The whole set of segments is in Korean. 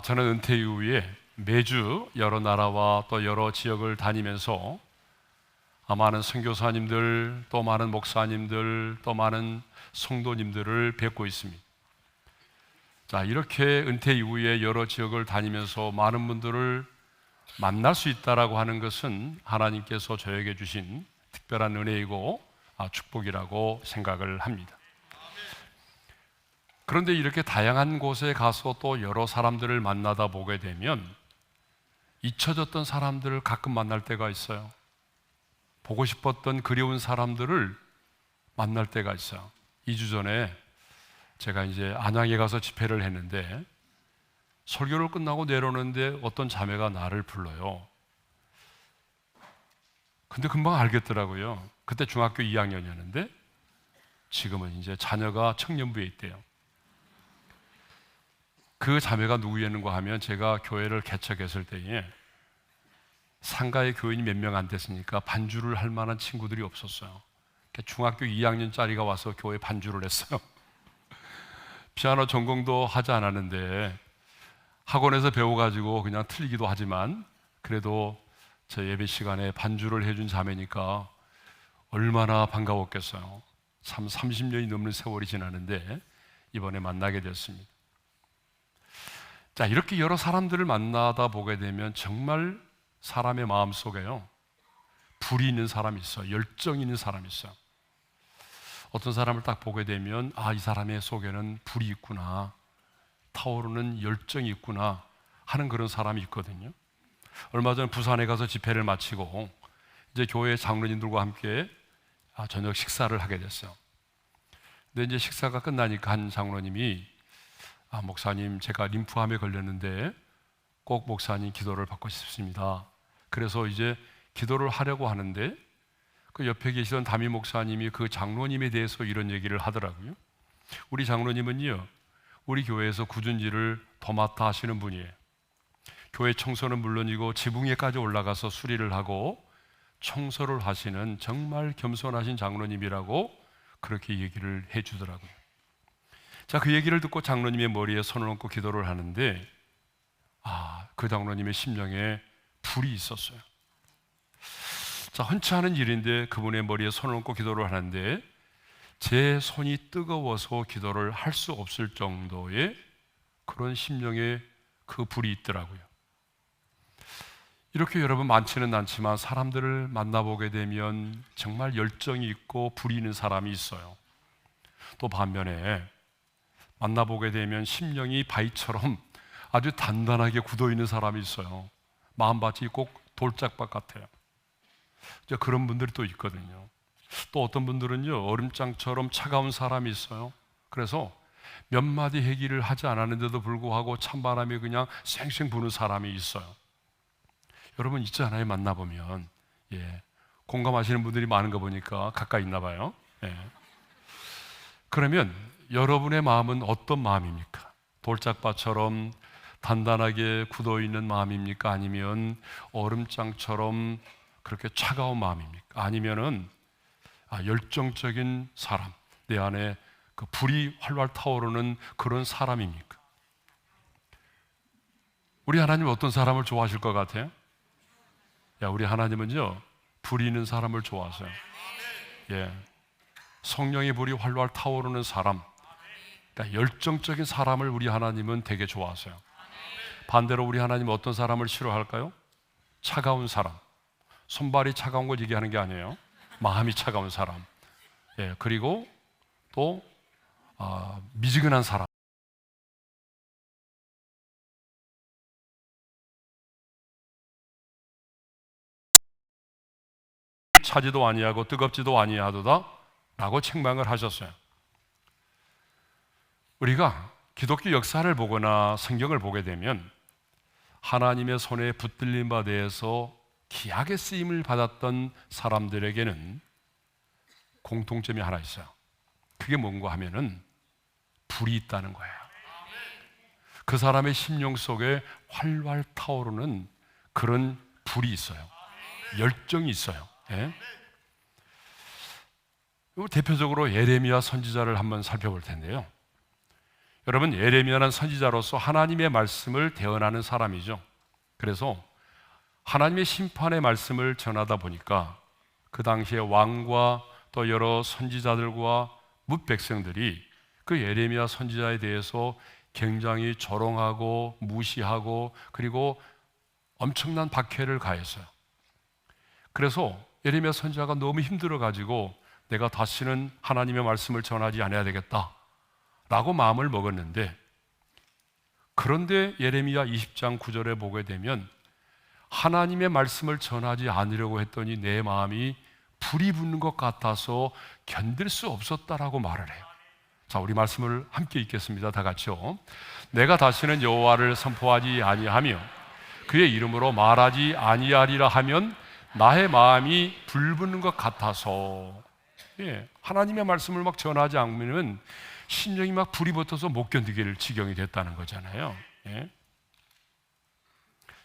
저는 은퇴 이후에 매주 여러 나라와 또 여러 지역을 다니면서 많은 선교사님들, 또 많은 목사님들, 또 많은 성도님들을 뵙고 있습니다. 이렇게 은퇴 이후에 여러 지역을 다니면서 많은 분들을 만날 수 있다라고 하는 것은 하나님께서 저에게 주신 특별한 은혜이고 축복이라고 생각을 합니다. 그런데 이렇게 다양한 곳에 가서 또 여러 사람들을 만나다 보게 되면 잊혀졌던 사람들을 가끔 만날 때가 있어요. 보고 싶었던 그리운 사람들을 만날 때가 있어요. 2주 전에 제가 이제 안양에 가서 집회를 했는데 설교를 끝나고 내려오는데 어떤 자매가 나를 불러요. 근데 금방 알겠더라고요. 그때 중학교 2학년이었는데 지금은 이제 자녀가 청년부에 있대요. 그 자매가 누구였는가 하면 제가 교회를 개척했을 때에 상가에 교인이 몇 명 안 됐으니까 반주를 할 만한 친구들이 없었어요. 중학교 2학년짜리가 와서 교회 반주를 했어요. 피아노 전공도 하지 않았는데 학원에서 배워가지고 그냥 틀리기도 하지만 그래도 제 예배 시간에 반주를 해준 자매니까 얼마나 반가웠겠어요. 참 30년이 넘는 세월이 지나는데 이번에 만나게 됐습니다. 이렇게 여러 사람들을 만나다 보게 되면 정말 사람의 마음 속에요, 불이 있는 사람이 있어요. 열정이 있는 사람이 있어요. 어떤 사람을 딱 보게 되면 이 사람의 속에는 불이 있구나, 타오르는 열정이 있구나 하는 그런 사람이 있거든요. 얼마 전 부산에 가서 집회를 마치고 이제 교회 장로님들과 함께 저녁 식사를 하게 됐어요. 근데 이제 식사가 끝나니까 한 장로님이 목사님, 제가 림프암에 걸렸는데 꼭 목사님 기도를 받고 싶습니다. 그래서 이제 기도를 하려고 하는데 그 옆에 계시던 담임 목사님이 그 장로님에 대해서 이런 얘기를 하더라고요. 우리 장로님은요, 우리 교회에서 굳은 일을 도맡아 하시는 분이에요. 교회 청소는 물론이고 지붕 위까지 올라가서 수리를 하고 청소를 하시는 정말 겸손하신 장로님이라고 그렇게 얘기를 해주더라고요. 그 얘기를 듣고 장로님의 머리에 손을 얹고 기도를 하는데 그 장로님의 심령에 불이 있었어요. 흔치 않은 일인데 그분의 머리에 손을 얹고 기도를 하는데 제 손이 뜨거워서 기도를 할 수 없을 정도의 그런 심령에 그 불이 있더라고요. 이렇게 여러분 많지는 않지만 사람들을 만나보게 되면 정말 열정이 있고 불이 있는 사람이 있어요. 또 반면에 만나보게 되면 심령이 바위처럼 아주 단단하게 굳어있는 사람이 있어요. 마음밭이 꼭 돌짝밭 같아요. 그런 분들이 또 있거든요. 또 어떤 분들은요, 얼음장처럼 차가운 사람이 있어요. 그래서 몇 마디 얘기를 하지 않았는데도 불구하고 찬바람이 그냥 쌩쌩 부는 사람이 있어요. 여러분 있잖아요, 만나보면 공감하시는 분들이 많은 거 보니까 가까이 있나 봐요. 그러면 여러분의 마음은 어떤 마음입니까? 돌짝밭처럼 단단하게 굳어있는 마음입니까? 아니면 얼음장처럼 그렇게 차가운 마음입니까? 아니면은 열정적인 사람, 내 안에 그 불이 활활 타오르는 그런 사람입니까? 우리 하나님은 어떤 사람을 좋아하실 것 같아요? 우리 하나님은요, 불이 있는 사람을 좋아하세요. 성령의 불이 활활 타오르는 사람, 그러니까 열정적인 사람을 우리 하나님은 되게 좋아하세요. 반대로 우리 하나님은 어떤 사람을 싫어할까요? 차가운 사람. 손발이 차가운 걸 얘기하는 게 아니에요. 마음이 차가운 사람. 그리고 또 미지근한 사람. 차지도 아니하고 뜨겁지도 아니하도다 라고 책망을 하셨어요. 우리가 기독교 역사를 보거나 성경을 보게 되면 하나님의 손에 붙들린 바 대해서 귀하게 쓰임을 받았던 사람들에게는 공통점이 하나 있어요. 그게 뭔가 하면은 불이 있다는 거예요. 그 사람의 심령 속에 활활 타오르는 그런 불이 있어요. 열정이 있어요. 대표적으로 예레미야 선지자를 한번 살펴볼 텐데요. 여러분, 예레미야는 선지자로서 하나님의 말씀을 대언하는 사람이죠. 그래서 하나님의 심판의 말씀을 전하다 보니까 그 당시에 왕과 또 여러 선지자들과 뭇 백성들이 그 예레미야 선지자에 대해서 굉장히 조롱하고 무시하고 그리고 엄청난 박해를 가했어요. 그래서 예레미야 선지자가 너무 힘들어가지고 내가 다시는 하나님의 말씀을 전하지 않아야 되겠다 라고 마음을 먹었는데, 그런데 예레미야 20장 9절에 보게 되면 하나님의 말씀을 전하지 않으려고 했더니 내 마음이 불이 붙는 것 같아서 견딜 수 없었다라고 말을 해요. 자, 우리 말씀을 함께 읽겠습니다. 다 같이요. 내가 다시는 여호와를 선포하지 아니하며 그의 이름으로 말하지 아니하리라 하면 나의 마음이 불붙는 것 같아서. 하나님의 말씀을 막 전하지 않으면 심령이 막 불이 붙어서 못 견디길 지경이 됐다는 거잖아요.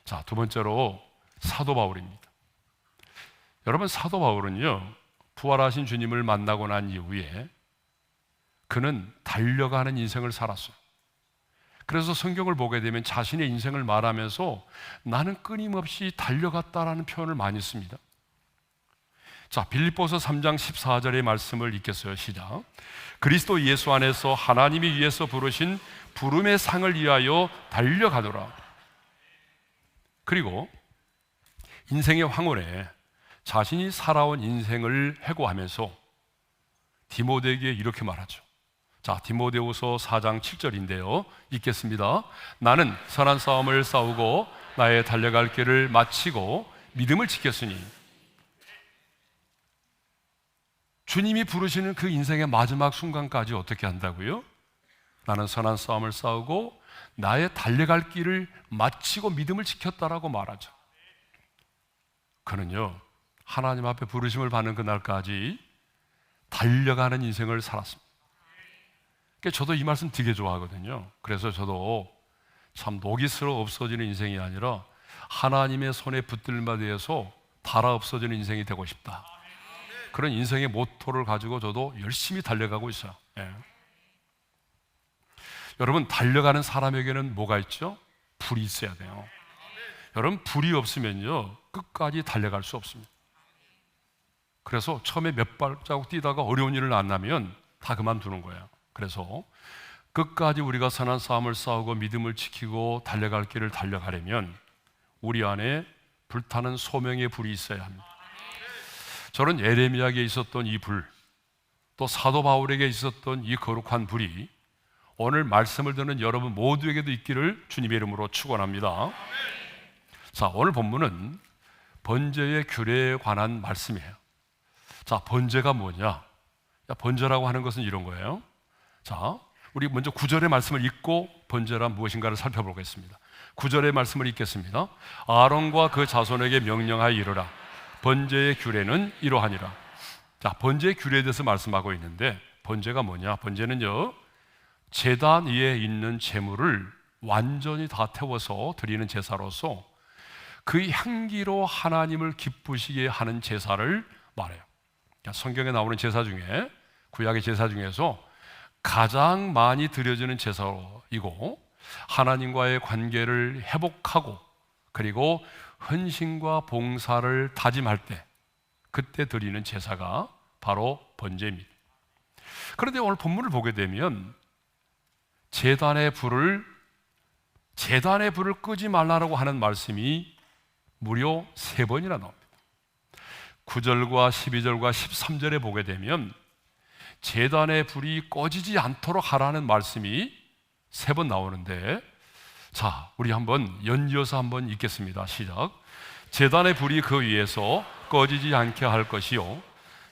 자, 두 번째로 사도 바울입니다. 여러분, 사도 바울은요, 부활하신 주님을 만나고 난 이후에 그는 달려가는 인생을 살았어요. 그래서 성경을 보게 되면 자신의 인생을 말하면서 나는 끊임없이 달려갔다라는 표현을 많이 씁니다. 자, 빌립보서 3장 14절의 말씀을 읽겠어요. 시작. 그리스도 예수 안에서 하나님이 위에서 부르신 부름의 상을 위하여 달려가노라. 그리고 인생의 황혼에 자신이 살아온 인생을 회고하면서 디모데에게 이렇게 말하죠. 자, 디모데후서 4장 7절인데요. 읽겠습니다. 나는 선한 싸움을 싸우고 나의 달려갈 길을 마치고 믿음을 지켰으니. 주님이 부르시는 그 인생의 마지막 순간까지 어떻게 한다고요? 나는 선한 싸움을 싸우고 나의 달려갈 길을 마치고 믿음을 지켰다라고 말하죠. 그는요, 하나님 앞에 부르심을 받는 그날까지 달려가는 인생을 살았습니다. 저도 이 말씀 되게 좋아하거든요. 그래서 저도 참 녹이 슬어 없어지는 인생이 아니라 하나님의 손에 붙들마 되어서 닳아 없어지는 인생이 되고 싶다. 그런 인생의 모토를 가지고 저도 열심히 달려가고 있어요. 여러분, 달려가는 사람에게는 뭐가 있죠? 불이 있어야 돼요. 여러분, 불이 없으면요 끝까지 달려갈 수 없습니다. 그래서 처음에 몇 발자국 뛰다가 어려운 일을 만나면 다 그만두는 거예요. 그래서 끝까지 우리가 선한 싸움을 싸우고 믿음을 지키고 달려갈 길을 달려가려면 우리 안에 불타는 소명의 불이 있어야 합니다. 저는 예레미야에게 있었던 이 불, 또 사도 바울에게 있었던 이 거룩한 불이 오늘 말씀을 듣는 여러분 모두에게도 있기를 주님의 이름으로 축원합니다. 자, 오늘 본문은 번제의 규례에 관한 말씀이에요. 자, 번제가 뭐냐? 번제라고 하는 것은 이런 거예요. 자, 우리 먼저 9절의 말씀을 읽고 번제란 무엇인가를 살펴보겠습니다. 9절의 말씀을 읽겠습니다. 아론과 그 자손에게 명령하여 이르라. 번제의 규례는 이러하니라. 자, 번제의 규례에 대해서 말씀하고 있는데 번제가 뭐냐? 번제는요, 제단 위에 있는 제물을 완전히 다 태워서 드리는 제사로서 그 향기로 하나님을 기쁘시게 하는 제사를 말해요. 성경에 나오는 제사 중에, 구약의 제사 중에서 가장 많이 드려지는 제사이고 하나님과의 관계를 회복하고 그리고 헌신과 봉사를 다짐할 때 그때 드리는 제사가 바로 번제입니다. 그런데 오늘 본문을 보게 되면 제단의 불을 끄지 말라고 하는 말씀이 무려 3번이나 나옵니다. 9절과 12절과 13절에 보게 되면 제단의 불이 꺼지지 않도록 하라는 말씀이 3번 나오는데, 자, 우리 한번 연이어서 한번 읽겠습니다. 시작. 제단의 불이 그 위에서 꺼지지 않게 할 것이요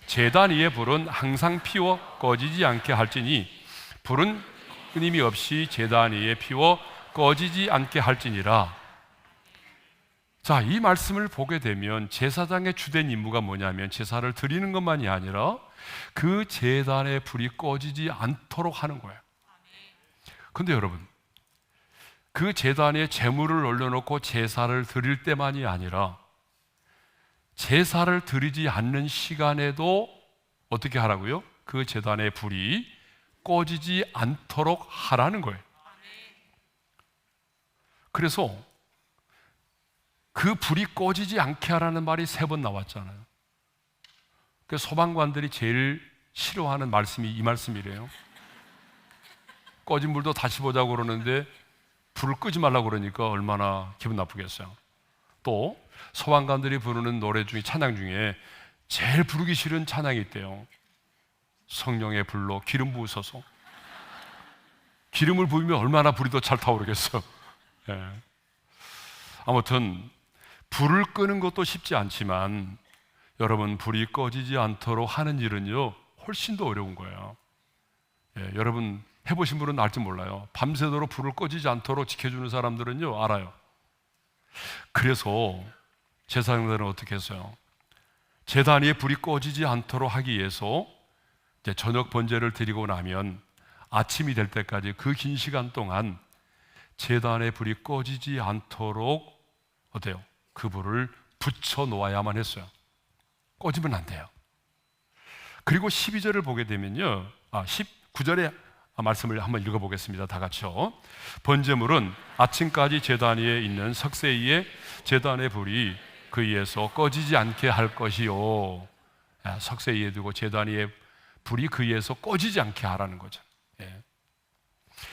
제단 위의 불은 항상 피워 꺼지지 않게 할지니 불은 끊임이 없이 제단 위에 피워 꺼지지 않게 할지니라. 자, 이 말씀을 보게 되면 제사장의 주된 임무가 뭐냐면 제사를 드리는 것만이 아니라 그 제단의 불이 꺼지지 않도록 하는 거예요. 근데 여러분, 그 제단에 제물을 올려놓고 제사를 드릴 때만이 아니라 제사를 드리지 않는 시간에도 어떻게 하라고요? 그 제단의 불이 꺼지지 않도록 하라는 거예요. 그래서 그 불이 꺼지지 않게 하라는 말이 3번 나왔잖아요. 그 소방관들이 제일 싫어하는 말씀이 이 말씀이래요. 꺼진 불도 다시 보자고 그러는데 불을 끄지 말라고 그러니까 얼마나 기분 나쁘겠어요. 또 소방관들이 부르는 노래 중에, 찬양 중에 제일 부르기 싫은 찬양이 있대요. 성령의 불로 기름 부으소서. 기름을 부으면 얼마나 불이 더 잘 타오르겠어. 예. 아무튼 불을 끄는 것도 쉽지 않지만 여러분, 불이 꺼지지 않도록 하는 일은요 훨씬 더 어려운 거예요. 예, 여러분 해보신 분은 알지 몰라요. 밤새도록 불을 꺼지지 않도록 지켜주는 사람들은요 알아요. 그래서 제사장들은 어떻게 했어요? 제단 위에 불이 꺼지지 않도록 하기 위해서 이제 저녁 번제를 드리고 나면 아침이 될 때까지 그 긴 시간 동안 제단에 불이 꺼지지 않도록 어때요? 그 불을 붙여 놓아야만 했어요. 꺼지면 안 돼요. 그리고 12절을 보게 되면요, 19절의 말씀을 한번 읽어보겠습니다. 다 같이요. 번제물은 아침까지 제단 위에 있는 석쇠 위에 제단의 불이 그 위에서 꺼지지 않게 할 것이요. 석쇠 위에 두고 제단 위에 불이 그 위에서 꺼지지 않게 하라는 거죠. 예.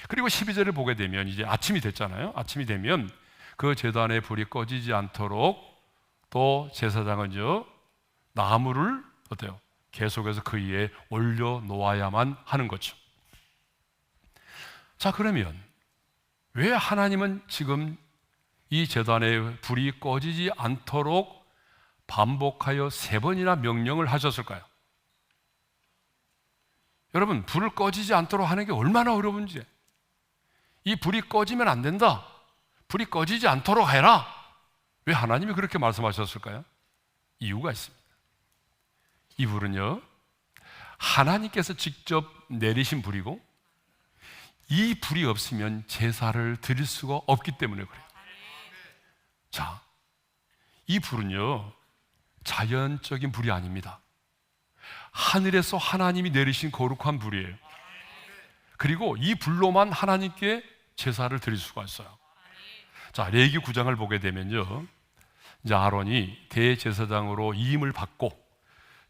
그리고 12절을 보게 되면 이제 아침이 됐잖아요. 아침이 되면 그 제단의 불이 꺼지지 않도록 또 제사장은요 나무를 어때요? 계속해서 그 위에 올려 놓아야만 하는 거죠. 자, 그러면 왜 하나님은 지금 이 제단의 불이 꺼지지 않도록 반복하여 3번이나 명령을 하셨을까요? 여러분, 불을 꺼지지 않도록 하는 게 얼마나 어려운지, 이 불이 꺼지면 안 된다, 불이 꺼지지 않도록 해라, 왜 하나님이 그렇게 말씀하셨을까요? 이유가 있습니다. 이 불은요 하나님께서 직접 내리신 불이고 이 불이 없으면 제사를 드릴 수가 없기 때문에 그래요. 자, 이 불은요 자연적인 불이 아닙니다. 하늘에서 하나님이 내리신 거룩한 불이에요. 그리고 이 불로만 하나님께 제사를 드릴 수가 있어요. 자, 레위기 9장을 보게 되면요, 이제 아론이 대제사장으로 이임을 받고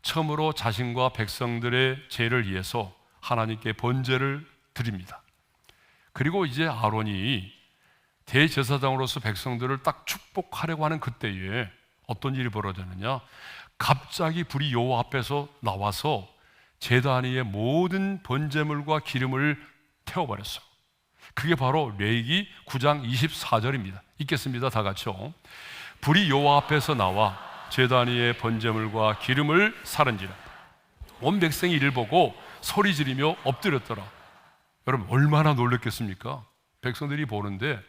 처음으로 자신과 백성들의 죄를 위해서 하나님께 번제를 드립니다. 그리고 이제 아론이 대제사장으로서 백성들을 딱 축복하려고 하는 그때에 어떤 일이 벌어졌느냐, 갑자기 불이 여호와 앞에서 나와서 제단 위에 모든 번제물과 기름을 태워버렸어요. 그게 바로 레위기 9장 24절입니다. 읽겠습니다. 다 같이요. 불이 여호와 앞에서 나와 제단 위에 번제물과 기름을 사른지라. 온 백성이 이를 보고 소리 지르며 엎드렸더라. 여러분, 얼마나 놀랐겠습니까? 백성들이 보는데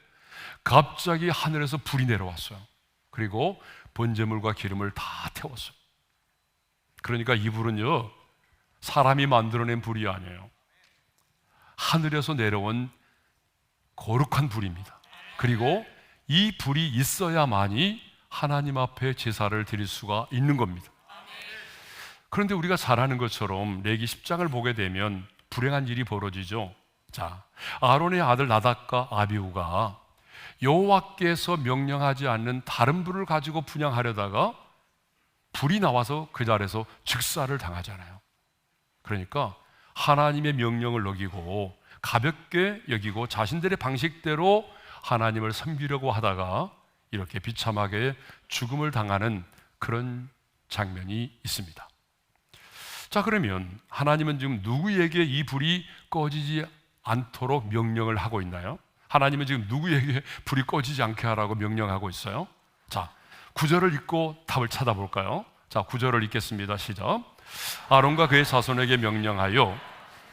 갑자기 하늘에서 불이 내려왔어요. 그리고 번제물과 기름을 다 태웠어요. 그러니까 이 불은요 사람이 만들어낸 불이 아니에요. 하늘에서 내려온 거룩한 불입니다. 그리고 이 불이 있어야만이 하나님 앞에 제사를 드릴 수가 있는 겁니다. 그런데 우리가 잘 아는 것처럼 레위기 10장을 보게 되면 불행한 일이 벌어지죠. 자, 아론의 아들 나답과 아비후가 여호와께서 명령하지 않는 다른 불을 가지고 분향하려다가 불이 나와서 그 자리에서 즉사를 당하잖아요. 그러니까 하나님의 명령을 어기고 가볍게 여기고 자신들의 방식대로 하나님을 섬기려고 하다가 이렇게 비참하게 죽음을 당하는 그런 장면이 있습니다. 자, 그러면 하나님은 지금 누구에게 이 불이 꺼지지 않도록 명령을 하고 있나요? 하나님은 지금 누구에게 불이 꺼지지 않게 하라고 명령하고 있어요? 자, 9절을 읽고 답을 찾아볼까요? 자, 9절을 읽겠습니다. 시작. 아론과 그의 자손에게 명령하여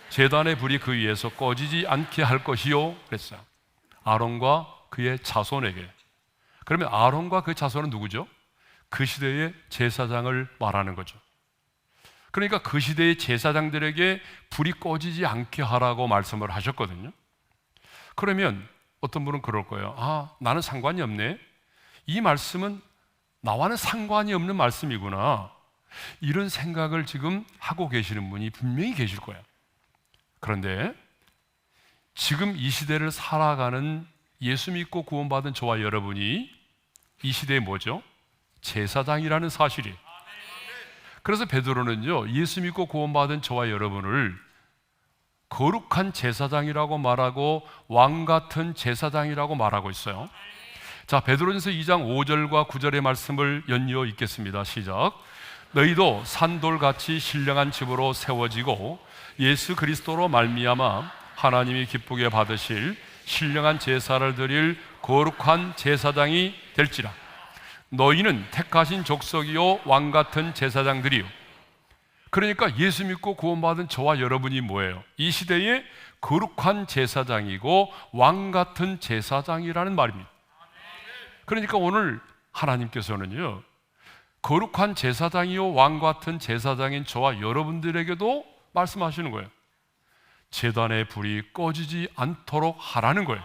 제단의 불이 그 위에서 꺼지지 않게 할 것이요 그랬어요. 아론과 그의 자손에게. 그러면 아론과 그 자손은 누구죠? 그 시대의 제사장을 말하는 거죠. 그러니까 그 시대의 제사장들에게 불이 꺼지지 않게 하라고 말씀을 하셨거든요. 그러면 어떤 분은 그럴 거예요. 아, 나는 상관이 없네. 이 말씀은 나와는 상관이 없는 말씀이구나. 이런 생각을 지금 하고 계시는 분이 분명히 계실 거예요. 그런데 지금 이 시대를 살아가는 예수 믿고 구원받은 저와 여러분이 이 시대에 뭐죠? 제사장이라는 사실이에요. 그래서 베드로는요, 예수 믿고 구원받은 저와 여러분을 거룩한 제사장이라고 말하고 왕 같은 제사장이라고 말하고 있어요. 자, 베드로전서 2장 5절과 9절의 말씀을 연이어 읽겠습니다. 시작. 너희도 산돌같이 신령한 집으로 세워지고 예수 그리스도로 말미암아 하나님이 기쁘게 받으실 신령한 제사를 드릴 거룩한 제사장이 될지라. 너희는 택하신 족속이요 왕 같은 제사장들이요. 그러니까 예수 믿고 구원받은 저와 여러분이 뭐예요? 이 시대의 거룩한 제사장이고 왕 같은 제사장이라는 말입니다. 그러니까 오늘 하나님께서는요, 거룩한 제사장이요 왕 같은 제사장인 저와 여러분들에게도 말씀하시는 거예요. 제단의 불이 꺼지지 않도록 하라는 거예요.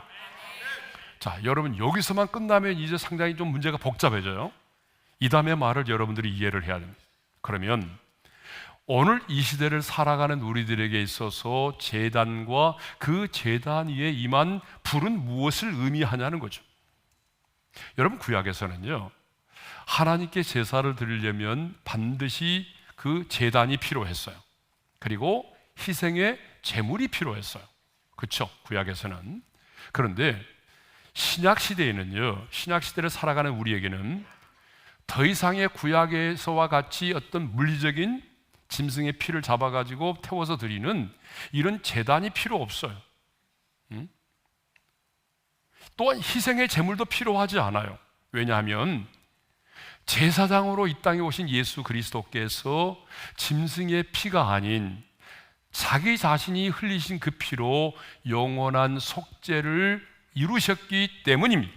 자, 여러분, 여기서만 끝나면 이제 상당히 좀 문제가 복잡해져요. 이 다음의 말을 여러분들이 이해를 해야 됩니다. 그러면 오늘 이 시대를 살아가는 우리들에게 있어서 제단과 그 제단 위에 임한 불은 무엇을 의미하냐는 거죠. 여러분, 구약에서는요, 하나님께 제사를 드리려면 반드시 그 제단이 필요했어요. 그리고 희생의 제물이 필요했어요. 그렇죠? 구약에서는. 그런데 신약 시대에는요, 신약 시대를 살아가는 우리에게는 더 이상의 구약에서와 같이 어떤 물리적인 짐승의 피를 잡아가지고 태워서 드리는 이런 제단이 필요 없어요. 또한 희생의 제물도 필요하지 않아요. 왜냐하면 제사장으로 이 땅에 오신 예수 그리스도께서 짐승의 피가 아닌 자기 자신이 흘리신 그 피로 영원한 속죄를 이루셨기 때문입니다.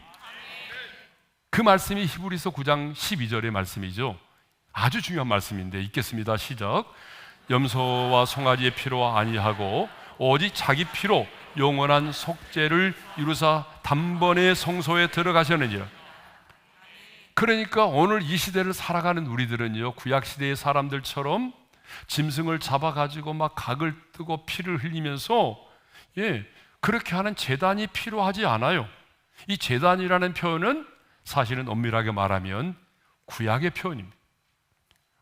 그 말씀이 히브리서 9장 12절의 말씀이죠. 아주 중요한 말씀인데 읽겠습니다. 시작. 염소와 송아지의 피로 아니하고 오직 자기 피로 영원한 속죄를 이루사 단번에 성소에 들어가셨느니라. 그러니까 오늘 이 시대를 살아가는 우리들은요, 구약 시대의 사람들처럼 짐승을 잡아가지고 막 각을 뜨고 피를 흘리면서 그렇게 하는 제단이 필요하지 않아요. 이 제단이라는 표현은 사실은 엄밀하게 말하면 구약의 표현입니다.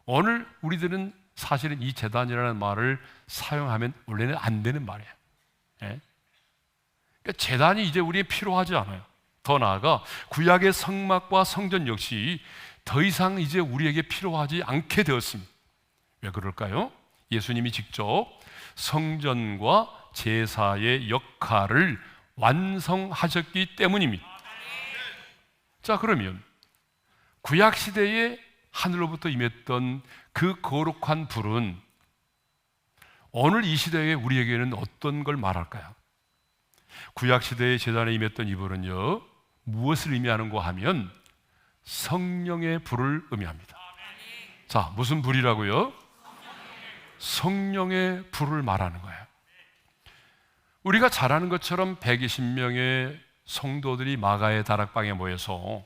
오늘 우리들은 사실은 이 제단이라는 말을 사용하면 원래는 안 되는 말이에요. 그러니까 제단이 이제 우리에 필요하지 않아요. 더 나아가 구약의 성막과 성전 역시 더 이상 이제 우리에게 필요하지 않게 되었습니다. 왜 그럴까요? 예수님이 직접 성전과 제사의 역할을 완성하셨기 때문입니다. 자, 그러면 구약 시대에 하늘로부터 임했던 그 거룩한 불은 오늘 이 시대에 우리에게는 어떤 걸 말할까요? 구약 시대의 제단에 임했던 이 불은요, 무엇을 의미하는가 하면 성령의 불을 의미합니다. 자, 무슨 불이라고요? 성령의 불을 말하는 거예요. 우리가 잘 아는 것처럼 120명의 성도들이 마가의 다락방에 모여서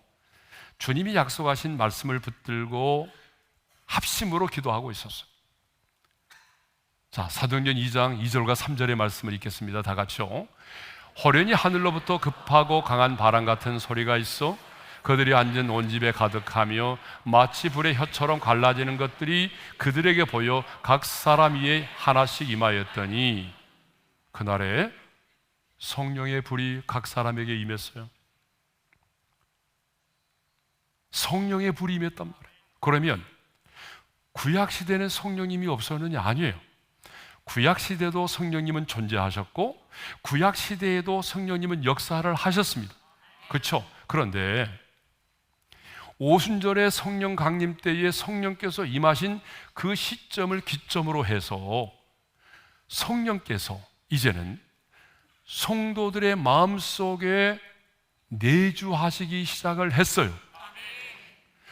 주님이 약속하신 말씀을 붙들고 합심으로 기도하고 있었어요. 자, 사도행전 2장 2절과 3절의 말씀을 읽겠습니다. 다 같이요. 호련히 하늘로부터 급하고 강한 바람 같은 소리가 있어 그들이 앉은 온 집에 가득하며 마치 불의 혀처럼 갈라지는 것들이 그들에게 보여 각 사람 위에 하나씩 임하였더니 그날에 성령의 불이 각 사람에게 임했어요. 성령의 불이 임했단 말이에요. 그러면 구약 시대는 성령님이 없었느냐? 아니에요. 구약 시대도 성령님은 존재하셨고 구약 시대에도 성령님은 역사를 하셨습니다. 그렇죠? 그런데 오순절의 성령 강림 때에 성령께서 임하신 그 시점을 기점으로 해서 성령께서 이제는 성도들의 마음속에 내주하시기 시작을 했어요.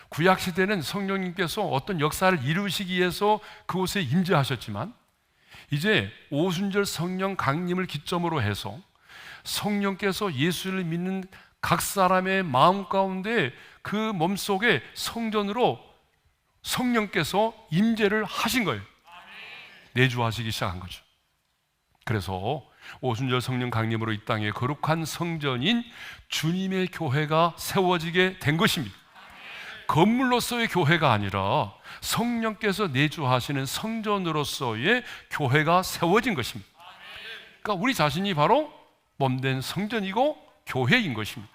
구약 시대는 성령님께서 어떤 역사를 이루시기 위해서 그곳에 임재하셨지만 이제 오순절 성령 강림을 기점으로 해서 성령께서 예수를 믿는 각 사람의 마음 가운데 그 몸속에 성전으로 성령께서 임재를 하신 거예요. 내주하시기 시작한 거죠. 그래서 오순절 성령 강림으로 이 땅에 거룩한 성전인 주님의 교회가 세워지게 된 것입니다. 건물로서의 교회가 아니라 성령께서 내주하시는 성전으로서의 교회가 세워진 것입니다. 그러니까 우리 자신이 바로 몸된 성전이고 교회인 것입니다.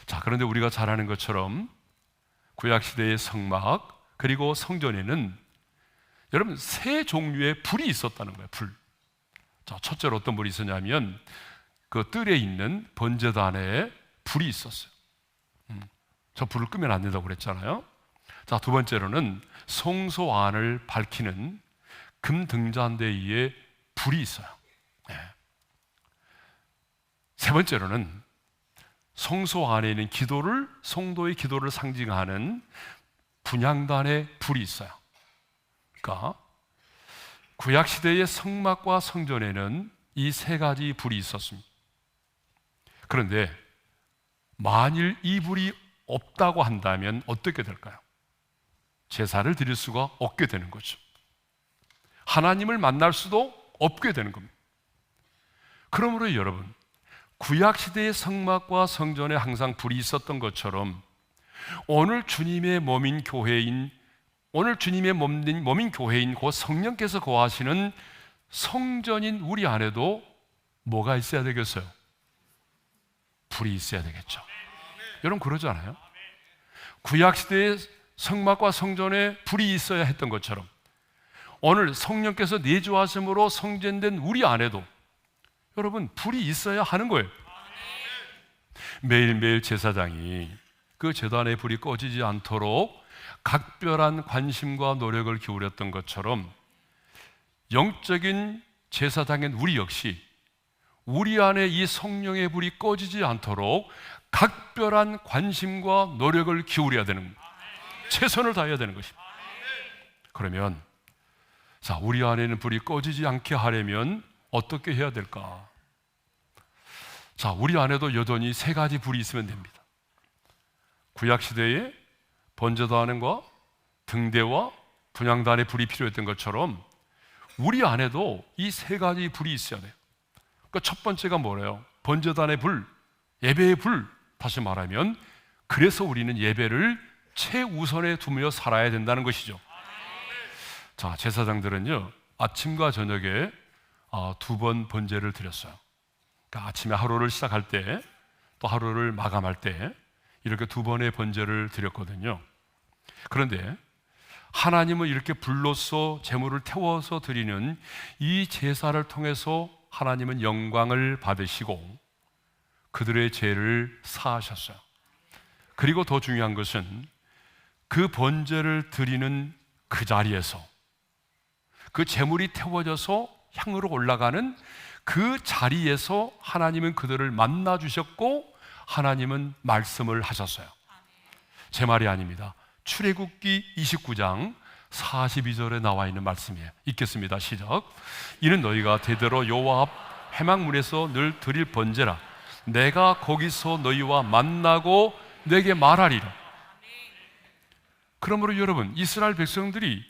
자, 그런데 우리가 잘 아는 것처럼 구약시대의 성막 그리고 성전에는 여러분 세 종류의 불이 있었다는 거예요. 불. 자, 첫째로 어떤 불이 있었냐면 그 뜰에 있는 번제단에 불이 있었어요. 저 불을 끄면 안 된다고 그랬잖아요. 자, 두 번째로는 성소 안을 밝히는 금 등잔대에 불이 있어요. 네. 세 번째로는 성소 안에 있는 기도를, 성도의 기도를 상징하는 분향단에 불이 있어요. 그러니까 구약시대의 성막과 성전에는 이 세 가지 불이 있었습니다. 그런데 만일 이 불이 없다고 한다면 어떻게 될까요? 제사를 드릴 수가 없게 되는 거죠. 하나님을 만날 수도 없게 되는 겁니다. 그러므로 여러분, 구약시대의 성막과 성전에 항상 불이 있었던 것처럼 오늘 주님의 몸인 교회인 곧 성령께서 거하시는 성전인 우리 안에도 뭐가 있어야 되겠어요? 불이 있어야 되겠죠. 여러분 그러잖아요. 구약시대의 성막과 성전에 불이 있어야 했던 것처럼 오늘 성령께서 내주하심으로 성전된 우리 안에도 여러분 불이 있어야 하는 거예요. 매일매일 제사장이 그 제단의 불이 꺼지지 않도록 각별한 관심과 노력을 기울였던 것처럼 영적인 제사장인 우리 역시 우리 안에 이 성령의 불이 꺼지지 않도록 각별한 관심과 노력을 기울여야 되는 겁니다. 최선을 다해야 되는 것입니다. 그러면 자, 우리 안에는 불이 꺼지지 않게 하려면 어떻게 해야 될까? 자, 우리 안에도 여전히 세 가지 불이 있으면 됩니다. 구약시대에 번제단과 등대와 분향단의 불이 필요했던 것처럼 우리 안에도 이 세 가지 불이 있어야 돼요. 그러니까 첫 번째가 뭐래요? 번제단의 불, 예배의 불. 다시 말하면 그래서 우리는 예배를 최우선에 두며 살아야 된다는 것이죠. 자, 제사장들은요 아침과 저녁에 두 번 번제를 드렸어요. 그러니까 아침에 하루를 시작할 때 또 하루를 마감할 때 이렇게 두 번의 번제를 드렸거든요. 그런데 하나님은 이렇게 불로써 제물을 태워서 드리는 이 제사를 통해서 하나님은 영광을 받으시고 그들의 죄를 사하셨어요. 그리고 더 중요한 것은 그 번제를 드리는 그 자리에서 그 제물이 태워져서 향으로 올라가는 그 자리에서 하나님은 그들을 만나 주셨고 하나님은 말씀을 하셨어요. 제 말이 아닙니다. 출애굽기 29장 42절에 나와 있는 말씀이에요. 읽겠습니다. 시작. 이는 너희가 대대로 여호와 앞 회막문에서 늘 드릴 번제라. 내가 거기서 너희와 만나고 내게 말하리라. 그러므로 여러분, 이스라엘 백성들이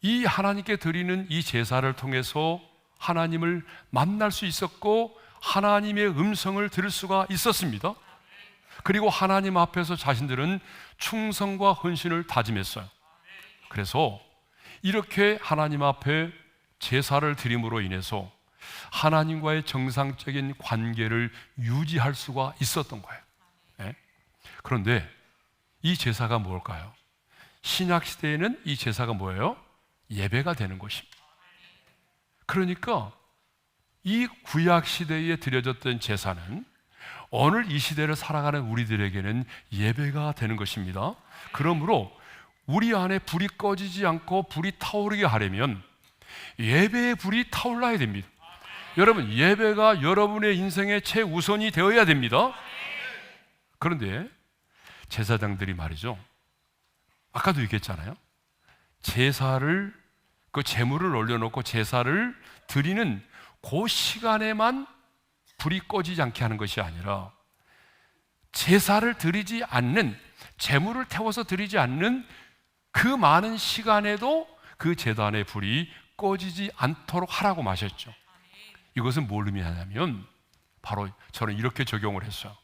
이 하나님께 드리는 이 제사를 통해서 하나님을 만날 수 있었고 하나님의 음성을 들을 수가 있었습니다. 그리고 하나님 앞에서 자신들은 충성과 헌신을 다짐했어요. 그래서 이렇게 하나님 앞에 제사를 드림으로 인해서 하나님과의 정상적인 관계를 유지할 수가 있었던 거예요. 네? 그런데 이 제사가 뭘까요? 신약 시대에는 이 제사가 뭐예요? 예배가 되는 것입니다. 그러니까 이 구약 시대에 드려졌던 제사는 오늘 이 시대를 살아가는 우리들에게는 예배가 되는 것입니다. 그러므로 우리 안에 불이 꺼지지 않고 불이 타오르게 하려면 예배의 불이 타올라야 됩니다. 여러분, 예배가 여러분의 인생의 최우선이 되어야 됩니다. 그런데 제사장들이 말이죠, 아까도 얘기했잖아요. 제사를, 그 제물을 올려놓고 제사를 드리는 그 시간에만 불이 꺼지지 않게 하는 것이 아니라 제사를 드리지 않는, 제물을 태워서 드리지 않는 그 많은 시간에도 그 제단의 불이 꺼지지 않도록 하라고 마셨죠. 이것은 뭘 의미하냐면 바로 저는 이렇게 적용을 했어요.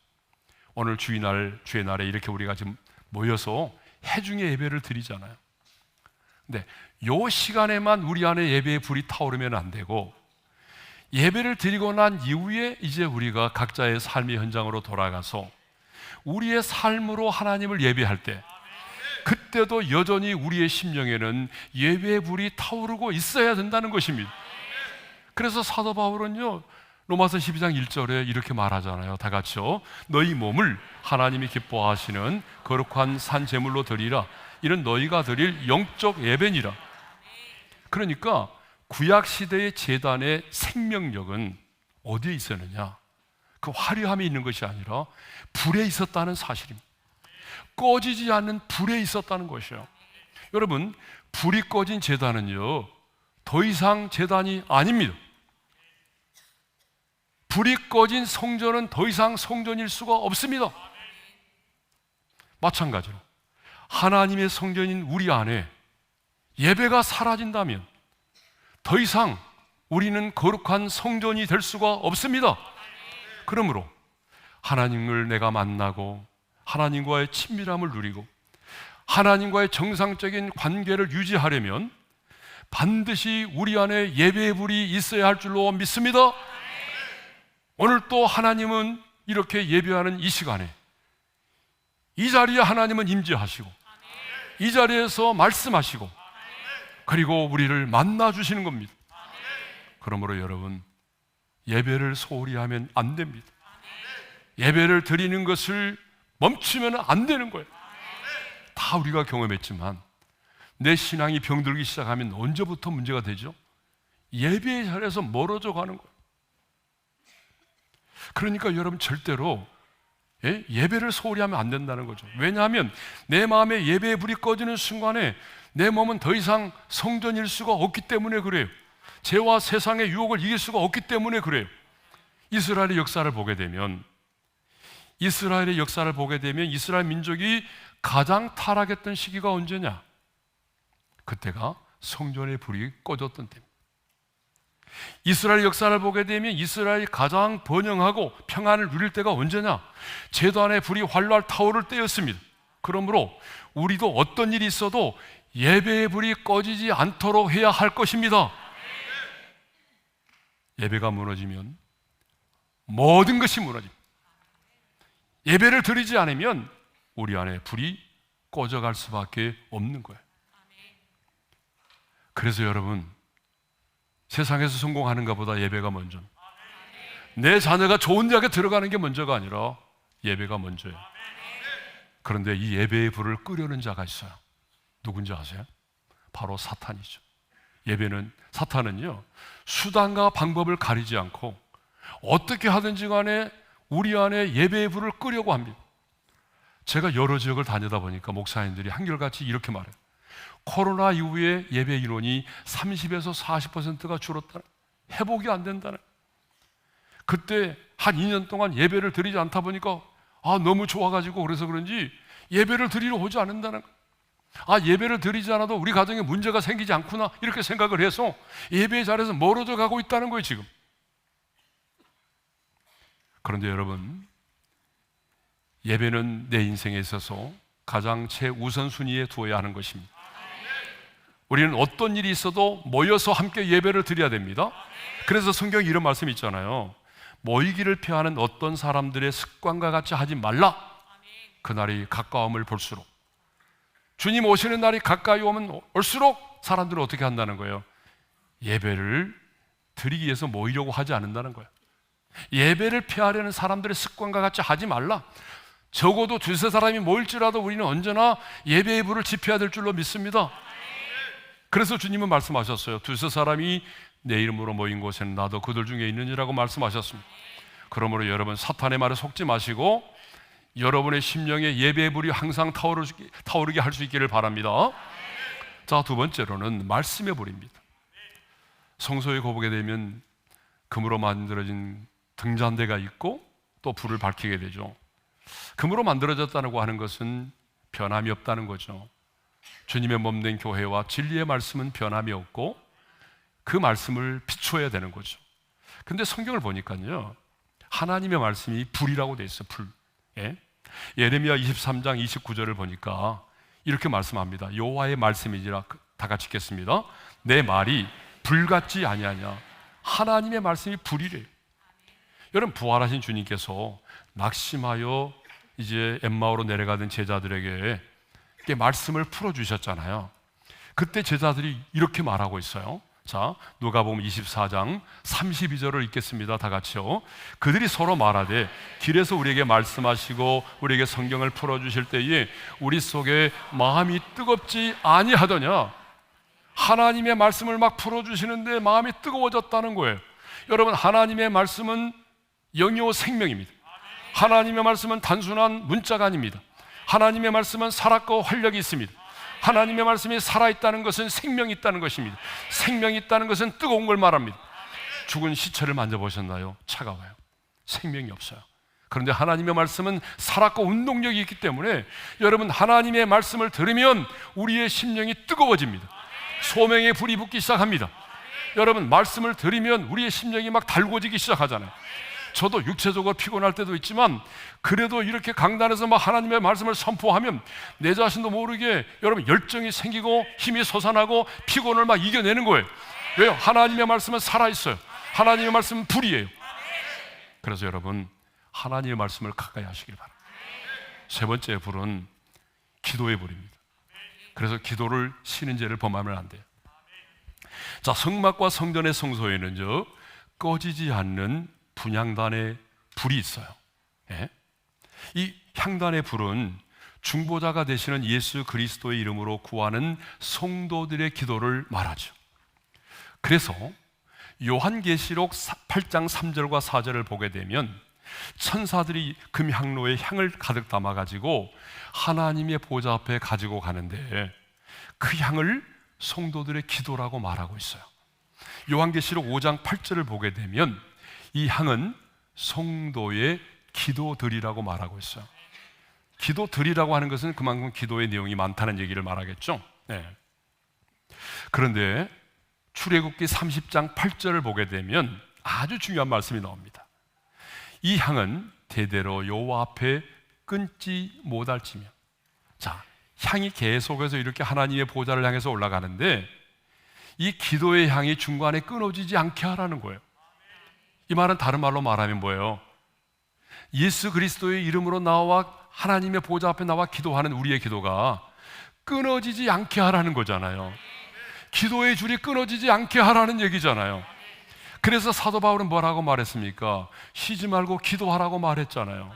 오늘 주의 날에 이렇게 우리가 지금 모여서 해중의 예배를 드리잖아요. 근데 요 시간에만 우리 안에 예배의 불이 타오르면 안 되고, 예배를 드리고 난 이후에 이제 우리가 각자의 삶의 현장으로 돌아가서 우리의 삶으로 하나님을 예배할 때, 그때도 여전히 우리의 심령에는 예배의 불이 타오르고 있어야 된다는 것입니다. 그래서 사도 바울은요, 로마서 12장 1절에 이렇게 말하잖아요. 다 같이요. 너희 몸을 하나님이 기뻐하시는 거룩한 산 제물로 드리라. 이는 너희가 드릴 영적 예배니라. 그러니까 구약 시대의 제단의 생명력은 어디에 있었느냐? 그 화려함에 있는 것이 아니라 불에 있었다는 사실입니다. 꺼지지 않는 불에 있었다는 것이에요. 여러분, 불이 꺼진 제단은요, 더 이상 제단이 아닙니다. 불이 꺼진 성전은 더 이상 성전일 수가 없습니다. 마찬가지로 하나님의 성전인 우리 안에 예배가 사라진다면 더 이상 우리는 거룩한 성전이 될 수가 없습니다. 그러므로 하나님을 내가 만나고 하나님과의 친밀함을 누리고 하나님과의 정상적인 관계를 유지하려면 반드시 우리 안에 예배의 불이 있어야 할 줄로 믿습니다. 오늘 또 하나님은 이렇게 예배하는 이 시간에 이 자리에 하나님은 임재하시고 이 자리에서 말씀하시고 그리고 우리를 만나 주시는 겁니다. 그러므로 여러분, 예배를 소홀히 하면 안 됩니다. 예배를 드리는 것을 멈추면 안 되는 거예요. 다 우리가 경험했지만 내 신앙이 병들기 시작하면 언제부터 문제가 되죠? 예배의 자리에서 멀어져 가는 거예요. 그러니까 여러분, 절대로 예배를 소홀히 하면 안 된다는 거죠. 왜냐하면 내 마음에 예배의 불이 꺼지는 순간에 내 몸은 더 이상 성전일 수가 없기 때문에 그래요. 죄와 세상의 유혹을 이길 수가 없기 때문에 그래요. 이스라엘의 역사를 보게 되면 이스라엘 민족이 가장 타락했던 시기가 언제냐? 그때가 성전의 불이 꺼졌던 때입니다. 이스라엘 역사를 보게 되면 이스라엘이 가장 번영하고 평안을 누릴 때가 언제냐? 제단의 불이 활활 타오를 때였습니다. 그러므로 우리도 어떤 일이 있어도 예배의 불이 꺼지지 않도록 해야 할 것입니다. 예배가 무너지면 모든 것이 무너집니다. 예배를 드리지 않으면 우리 안에 불이 꺼져갈 수밖에 없는 거예요. 그래서 여러분, 세상에서 성공하는가 보다 예배가 먼저, 내 자녀가 좋은 대학에 들어가는 게 먼저가 아니라 예배가 먼저예요. 그런데 이 예배의 불을 끄려는 자가 있어요. 누군지 아세요? 바로 사탄이죠. 사탄은요, 수단과 방법을 가리지 않고 어떻게 하든지 간에 우리 안에 예배의 불을 끄려고 합니다. 제가 여러 지역을 다니다 보니까 목사님들이 한결같이 이렇게 말해요. 코로나 이후에 예배 인원이 30에서 40%가 줄었다. 회복이 안 된다는. 그때 한 2년 동안 예배를 드리지 않다 보니까 너무 좋아가지고 그래서 그런지 예배를 드리러 오지 않는다는. 예배를 드리지 않아도 우리 가정에 문제가 생기지 않구나 이렇게 생각을 해서 예배의 자리에서 멀어져 가고 있다는 거예요 지금. 그런데 여러분, 예배는 내 인생에 있어서 가장 최우선순위에 두어야 하는 것입니다. 우리는 어떤 일이 있어도 모여서 함께 예배를 드려야 됩니다. 그래서 성경에 이런 말씀이 있잖아요. 모이기를 피하는 어떤 사람들의 습관과 같이 하지 말라. 그날이 가까움을 볼수록, 주님 오시는 날이 가까이 오면 올수록 사람들은 어떻게 한다는 거예요? 예배를 드리기 위해서 모이려고 하지 않는다는 거예요. 예배를 피하려는 사람들의 습관과 같이 하지 말라. 적어도 두세 사람이 모일지라도 우리는 언제나 예배의 불을 지펴야 될 줄로 믿습니다. 그래서 주님은 말씀하셨어요. 두세 사람이 내 이름으로 모인 곳에는 나도 그들 중에 있느니라고 말씀하셨습니다. 그러므로 여러분, 사탄의 말에 속지 마시고 여러분의 심령에 예배의 불이 항상 타오르게 할 수 있기를 바랍니다. 자, 두 번째로는 말씀의 불입니다. 성소에 보게 되면 금으로 만들어진 등잔대가 있고 또 불을 밝히게 되죠. 금으로 만들어졌다고 하는 것은 변함이 없다는 거죠. 주님의 몸된 교회와 진리의 말씀은 변함이 없고 그 말씀을 비추어야 되는 거죠. 근데 성경을 보니까요, 하나님의 말씀이 불이라고 돼 있어요. 불. 예? 예레미야 23장 29절을 보니까 이렇게 말씀합니다. 여호와의 말씀이지라. 다 같이 읽겠습니다. 내 말이 불같지 아니하냐. 하나님의 말씀이 불이래요. 여러분, 부활하신 주님께서 낙심하여 이제 엠마오로 내려가던 제자들에게 말씀을 풀어주셨잖아요. 그때 제자들이 이렇게 말하고 있어요. 자, 누가복음 24장 32절을 읽겠습니다. 다 같이요. 그들이 서로 말하되 길에서 우리에게 말씀하시고 우리에게 성경을 풀어주실 때에 우리 속에 마음이 뜨겁지 아니하더냐. 하나님의 말씀을 막 풀어주시는데 마음이 뜨거워졌다는 거예요. 여러분, 하나님의 말씀은 영이요 생명입니다. 하나님의 말씀은 단순한 문자가 아닙니다. 하나님의 말씀은 살았고 활력이 있습니다. 하나님의 말씀이 살아있다는 것은 생명이 있다는 것입니다. 생명이 있다는 것은 뜨거운 걸 말합니다. 죽은 시체를 만져보셨나요? 차가워요. 생명이 없어요. 그런데 하나님의 말씀은 살았고 운동력이 있기 때문에 여러분, 하나님의 말씀을 들으면 우리의 심령이 뜨거워집니다. 소명의 불이 붙기 시작합니다. 여러분, 말씀을 들으면 우리의 심령이 막 달궈지기 시작하잖아요. 저도 육체적으로 피곤할 때도 있지만 그래도 이렇게 강단에서 막 하나님의 말씀을 선포하면 내 자신도 모르게 여러분 열정이 생기고 힘이 솟아나고 피곤을 막 이겨내는 거예요. 왜요? 하나님의 말씀은 살아있어요. 하나님의 말씀은 불이에요. 그래서 여러분, 하나님의 말씀을 가까이 하시길 바랍니다. 세 번째 불은 기도의 불입니다. 그래서 기도를 쉬는 죄를 범하면 안 돼요. 자, 성막과 성전의 성소에는 꺼지지 않는 분향단의 불이 있어요. 예? 이 향단의 불은 중보자가 되시는 예수 그리스도의 이름으로 구하는 성도들의 기도를 말하죠. 그래서 요한계시록 8장 3절과 4절을 보게 되면 천사들이 금향로에 향을 가득 담아가지고 하나님의 보좌 앞에 가지고 가는데 그 향을 성도들의 기도라고 말하고 있어요. 요한계시록 5장 8절을 보게 되면 이 향은 성도의 기도들이라고 말하고 있어요. 기도들이라고 하는 것은 그만큼 기도의 내용이 많다는 얘기를 말하겠죠. 네. 그런데 출애굽기 30장 8절을 보게 되면 아주 중요한 말씀이 나옵니다. 이 향은 대대로 여호와 앞에 끊지 못할지며. 자, 향이 계속해서 이렇게 하나님의 보좌를 향해서 올라가는데 이 기도의 향이 중간에 끊어지지 않게 하라는 거예요. 이 말은 다른 말로 말하면 뭐예요? 예수 그리스도의 이름으로 나와 하나님의 보좌 앞에 나와 기도하는 우리의 기도가 끊어지지 않게 하라는 거잖아요. 기도의 줄이 끊어지지 않게 하라는 얘기잖아요. 그래서 사도 바울은 뭐라고 말했습니까? 쉬지 말고 기도하라고 말했잖아요.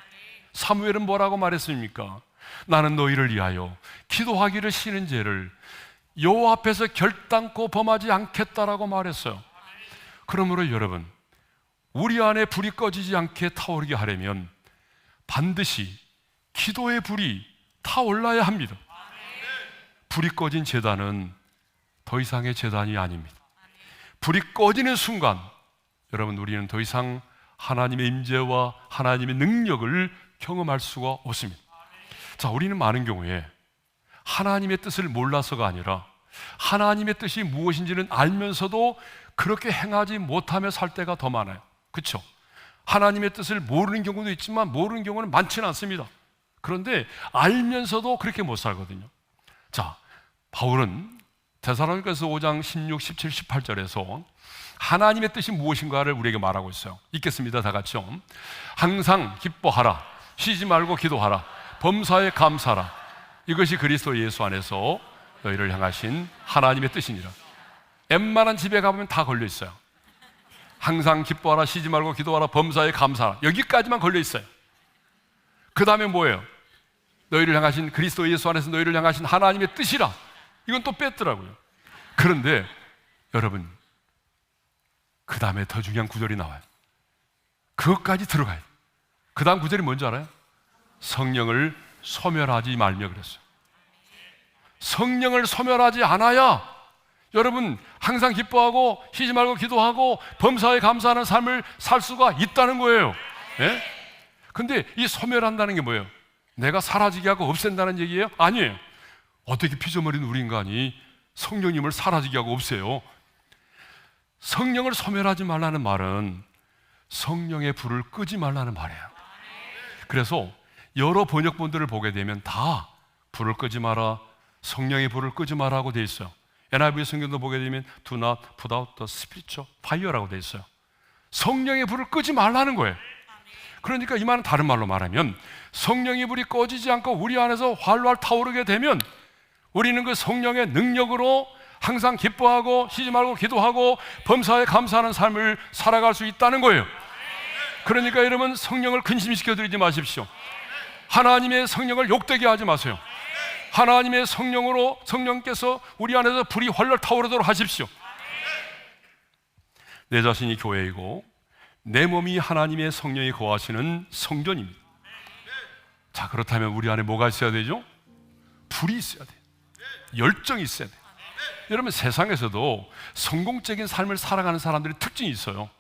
사무엘은 뭐라고 말했습니까? 나는 너희를 위하여 기도하기를 쉬는 죄를 여호와 앞에서 결단코 범하지 않겠다라고 말했어요. 그러므로 여러분, 우리 안에 불이 꺼지지 않게 타오르게 하려면 반드시 기도의 불이 타올라야 합니다. 불이 꺼진 제단은 더 이상의 제단이 아닙니다. 불이 꺼지는 순간 여러분, 우리는 더 이상 하나님의 임재와 하나님의 능력을 경험할 수가 없습니다. 자, 우리는 많은 경우에 하나님의 뜻을 몰라서가 아니라 하나님의 뜻이 무엇인지는 알면서도 그렇게 행하지 못하며 살 때가 더 많아요. 그렇죠? 하나님의 뜻을 모르는 경우도 있지만 모르는 경우는 많지는 않습니다. 그런데 알면서도 그렇게 못 살거든요. 자, 바울은 데살로니가서 5장 16, 17, 18절에서 하나님의 뜻이 무엇인가를 우리에게 말하고 있어요. 읽겠습니다. 다 같이요. 항상 기뻐하라, 쉬지 말고 기도하라, 범사에 감사하라. 이것이 그리스도 예수 안에서 너희를 향하신 하나님의 뜻이니라. 웬만한 집에 가보면 다 걸려 있어요. 항상 기뻐하라, 쉬지 말고 기도하라, 범사에 감사하라. 여기까지만 걸려 있어요. 그 다음에 뭐예요? 너희를 향하신 그리스도 예수 안에서 너희를 향하신 하나님의 뜻이라. 이건 또 뺐더라고요. 그런데 여러분, 그 다음에 더 중요한 구절이 나와요. 그것까지 들어가요. 그 다음 구절이 뭔지 알아요? 성령을 소멸하지 말며 그랬어요. 성령을 소멸하지 않아야 여러분 항상 기뻐하고 쉬지 말고 기도하고 범사에 감사하는 삶을 살 수가 있다는 거예요. 예? 근데 이 소멸한다는 게 뭐예요? 내가 사라지게 하고 없앤다는 얘기예요? 아니에요. 어떻게 피조물인 우리 인간이 성령님을 사라지게 하고 없애요? 성령을 소멸하지 말라는 말은 성령의 불을 끄지 말라는 말이에요. 그래서 여러 번역본들을 보게 되면 다 불을 끄지 마라, 성령의 불을 끄지 마라 하고 되어 있어요. NIV 성경도 보게 되면 Do not put out the spiritual fire라고 되어 있어요. 성령의 불을 끄지 말라는 거예요. 그러니까 이 말은 다른 말로 말하면 성령의 불이 꺼지지 않고 우리 안에서 활활 타오르게 되면 우리는 그 성령의 능력으로 항상 기뻐하고 쉬지 말고 기도하고 범사에 감사하는 삶을 살아갈 수 있다는 거예요. 그러니까 여러분, 성령을 근심시켜 드리지 마십시오. 하나님의 성령을 욕되게 하지 마세요. 하나님의 성령으로 성령께서 우리 안에서 불이 활활 타오르도록 하십시오. 내 자신이 교회이고 내 몸이 하나님의 성령이 거하시는 성전입니다. 자, 그렇다면 우리 안에 뭐가 있어야 되죠? 불이 있어야 돼요. 열정이 있어야 돼요. 여러분, 세상에서도 성공적인 삶을 살아가는 사람들의 특징이 있어요.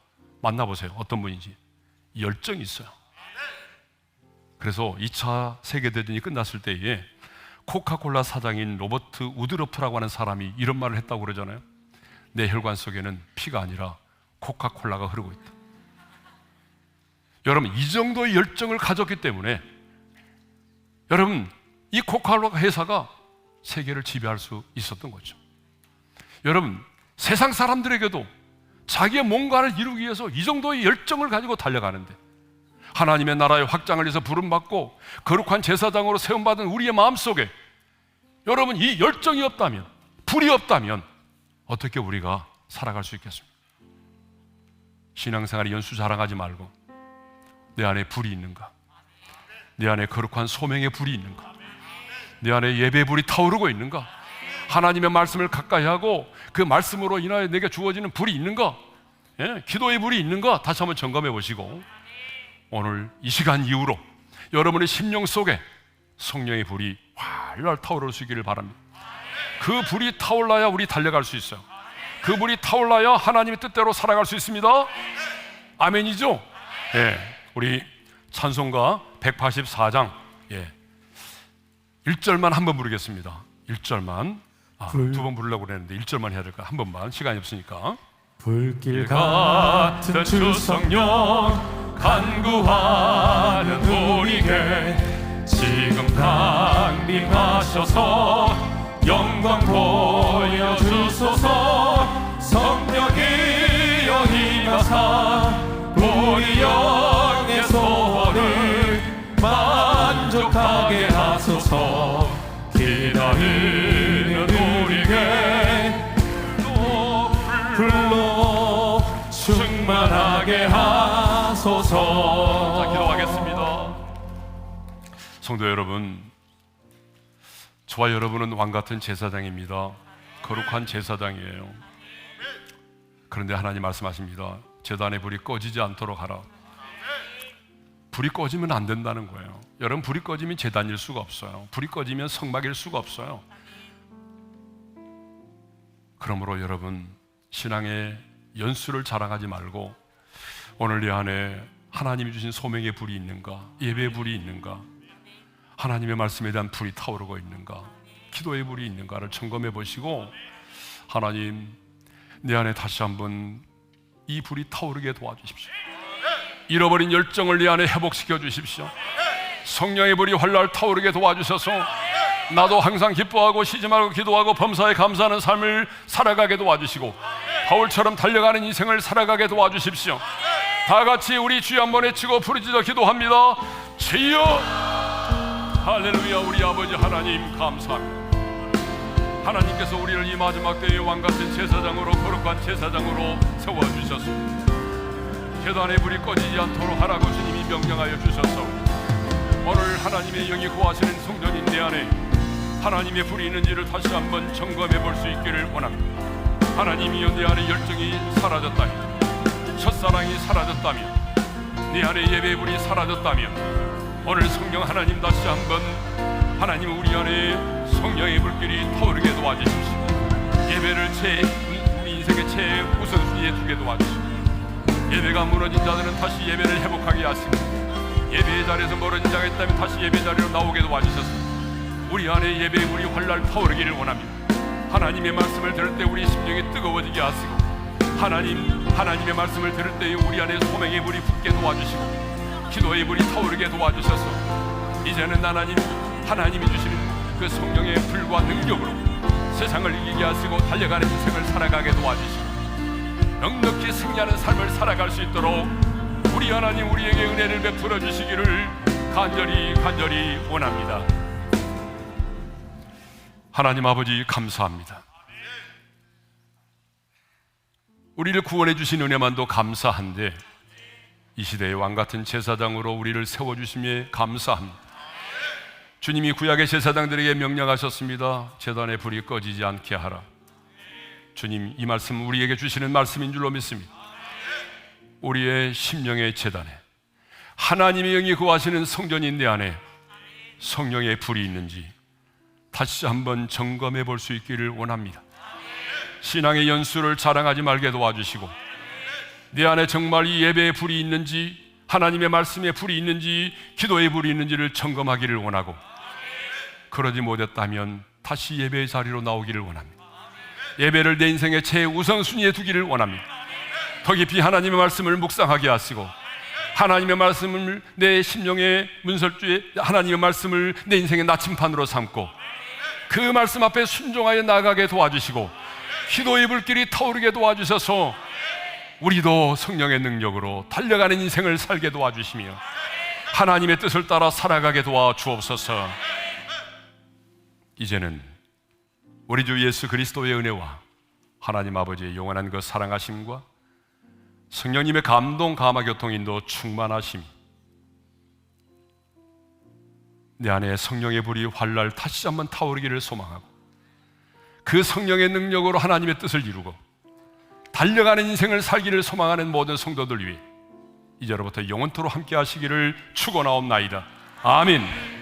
만나보세요. 어떤 분인지. 열정이 있어요. 그래서 2차 세계대전이 끝났을 때에 코카콜라 사장인 로버트 우드러프라고 하는 사람이 이런 말을 했다고 그러잖아요. 내 혈관 속에는 피가 아니라 코카콜라가 흐르고 있다. 여러분, 이 정도의 열정을 가졌기 때문에 여러분, 이 코카콜라 회사가 세계를 지배할 수 있었던 거죠. 여러분, 세상 사람들에게도 자기의 뭔가를 이루기 위해서 이 정도의 열정을 가지고 달려가는데 하나님의 나라의 확장을 위해서 부름받고 거룩한 제사장으로 세움받은 우리의 마음속에 여러분, 이 열정이 없다면, 불이 없다면 어떻게 우리가 살아갈 수 있겠습니까? 신앙생활에 연수 자랑하지 말고 내 안에 불이 있는가? 내 안에 거룩한 소명의 불이 있는가? 내 안에 예배의 불이 타오르고 있는가? 하나님의 말씀을 가까이 하고 그 말씀으로 인하여 내게 주어지는 불이 있는가? 예? 기도의 불이 있는가? 다시 한번 점검해 보시고 오늘 이 시간 이후로 여러분의 심령 속에 성령의 불이 활활 타오를 수 있기를 바랍니다. 그 불이 타올라야 우리 달려갈 수 있어요. 그 불이 타올라야 하나님의 뜻대로 살아갈 수 있습니다. 아멘이죠? 예, 우리 찬송가 184장 1절만 한 번 부르겠습니다. 1절만 두 번 부르려고 그랬는데 1절만 해야 될까? 한 번만, 시간이 없으니까. 불길 같은 주 성령 간구하는 우리에게 지금 강림하셔서 영광 보여주소서. 성령이여 임하사 우리 영의 소원을 만족하게 하소서. 기다리는 우리에게 또 불로 충만하게 하소서. 자, 기도하겠습니다. 성도 여러분, 저와 여러분은 왕같은 제사장입니다. 거룩한 제사장이에요. 그런데 하나님 말씀하십니다. 제단의 불이 꺼지지 않도록 하라. 불이 꺼지면 안 된다는 거예요. 여러분, 불이 꺼지면 제단일 수가 없어요. 불이 꺼지면 성막일 수가 없어요. 그러므로 여러분, 신앙의 연수를 자랑하지 말고 오늘 이 안에 하나님이 주신 소명의 불이 있는가, 예배의 불이 있는가, 하나님의 말씀에 대한 불이 타오르고 있는가, 기도의 불이 있는가를 점검해 보시고 하나님, 내 안에 다시 한번 이 불이 타오르게 도와주십시오. 잃어버린 열정을 내 안에 회복시켜 주십시오. 성령의 불이 활활 타오르게 도와주셔서 나도 항상 기뻐하고 쉬지 말고 기도하고 범사에 감사하는 삶을 살아가게 도와주시고 바울처럼 달려가는 인생을 살아가게 도와주십시오. 다 같이 우리 주여 한번 외치고 부르짖어 기도합니다. 주여! 할렐루야. 우리 아버지 하나님 감사합니다. 하나님께서 우리를 이 마지막 때의 왕같은 제사장으로, 거룩한 제사장으로 세워주셨습니다. 제단의 불이 꺼지지 않도록 하라고 주님이 명령하여 주셔서 오늘 하나님의 영이 거하시는 성전인 내 안에 하나님의 불이 있는지를 다시 한번 점검해 볼 수 있기를 원합니다. 하나님이여, 내 안에 열정이 사라졌다면, 첫사랑이 사라졌다면, 내 안에 예배의 불이 사라졌다면 오늘 성령 하나님 다시 한번 하나님 우리 안에 성령의 불길이 타오르게 도와주십시오. 예배를 우리 인생의 최우선순위에 두게 도와주십시오. 예배가 무너진 자들은 다시 예배를 회복하게 하시고 예배의 자리에서 멀어진 자가 있다면 다시 예배 자리로 나오게 도와주셨습니다. 우리 안에 예배의 불이 활활 타오르기를 원합니다. 하나님의 말씀을 들을 때 우리 심령이 뜨거워지게 하시고 하나님의 말씀을 들을 때에 우리 안에 소명의 불이 붙게 도와주시고 기도의 불이 타오르게 도와주셔서 이제는 하나님이 주시는 그 성령의 불과 능력으로 세상을 이기게 하시고 달려가는 인생을 살아가게 도와주시고 넉넉히 승리하는 삶을 살아갈 수 있도록 우리 하나님 우리에게 은혜를 베풀어 주시기를 간절히 원합니다. 하나님 아버지 감사합니다. 우리를 구원해 주신 은혜만도 감사한데 이 시대의 왕같은 제사장으로 우리를 세워주심에 감사합니다. 주님이 구약의 제사장들에게 명령하셨습니다. 제단의 불이 꺼지지 않게 하라. 주님, 이 말씀 우리에게 주시는 말씀인 줄로 믿습니다. 우리의 심령의 제단에 하나님의 영이 거하시는 성전인 내 안에 성령의 불이 있는지 다시 한번 점검해 볼 수 있기를 원합니다. 신앙의 연수를 자랑하지 말게 도와주시고 내 안에 정말 이 예배의 불이 있는지, 하나님의 말씀의 불이 있는지, 기도의 불이 있는지를 점검하기를 원하고 그러지 못했다면 다시 예배의 자리로 나오기를 원합니다. 예배를 내 인생의 최우선순위에 두기를 원합니다. 더 깊이 하나님의 말씀을 묵상하게 하시고 하나님의 말씀을 내 심령의 문설주에 하나님의 말씀을 내 인생의 나침판으로 삼고 그 말씀 앞에 순종하여 나아가게 도와주시고 기도의 불길이 타오르게 도와주셔서 우리도 성령의 능력으로 달려가는 인생을 살게 도와주시며 하나님의 뜻을 따라 살아가게 도와주옵소서. 이제는 우리 주 예수 그리스도의 은혜와 하나님 아버지의 영원한 그 사랑하심과 성령님의 감동, 감화, 교통, 인도, 충만하심이 내 안에 성령의 불이 활랄 다시 한번 타오르기를 소망하고 그 성령의 능력으로 하나님의 뜻을 이루고 달려가는 인생을 살기를 소망하는 모든 성도들 위해 이제로부터 영원토록 함께 하시기를 축원하옵나이다. 아멘.